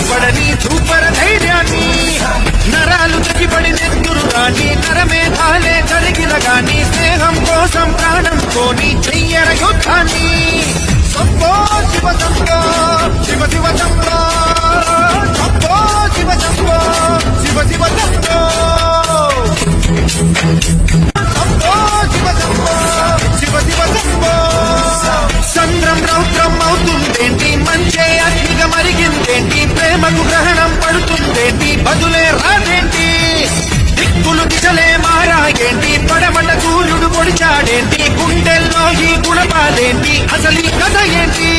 పడని సూపర్ ధైర్యాన్ని నరాలు తెగిపడి నెత్తురు గాని నరమేధాలే జరిగిన గాని స్నేహం కోసం ప్రాణం కోని చెయ్యర యుద్ధాన్ని సంభో శివ సంభో శివ శివ సంభో సంభో శివ సంభో శివ శివ సంభో సంభో శివ సంభో శివ శివ సంభో సంద్రం రౌద్రం అవుతుందేంటి మంచే అగ్నిగా మరిగిందేంటి ప్రేమకు గ్రహణం పడుతుందేంటి బదులే రాదేంటి దిక్కులు దిశలే మారాయేంటి పడమట సూర్యుడు పొడిచాడేంటి గుండెల్లో ఈ గుణపాలేంటి అసలు ఈ కథ ఏంటి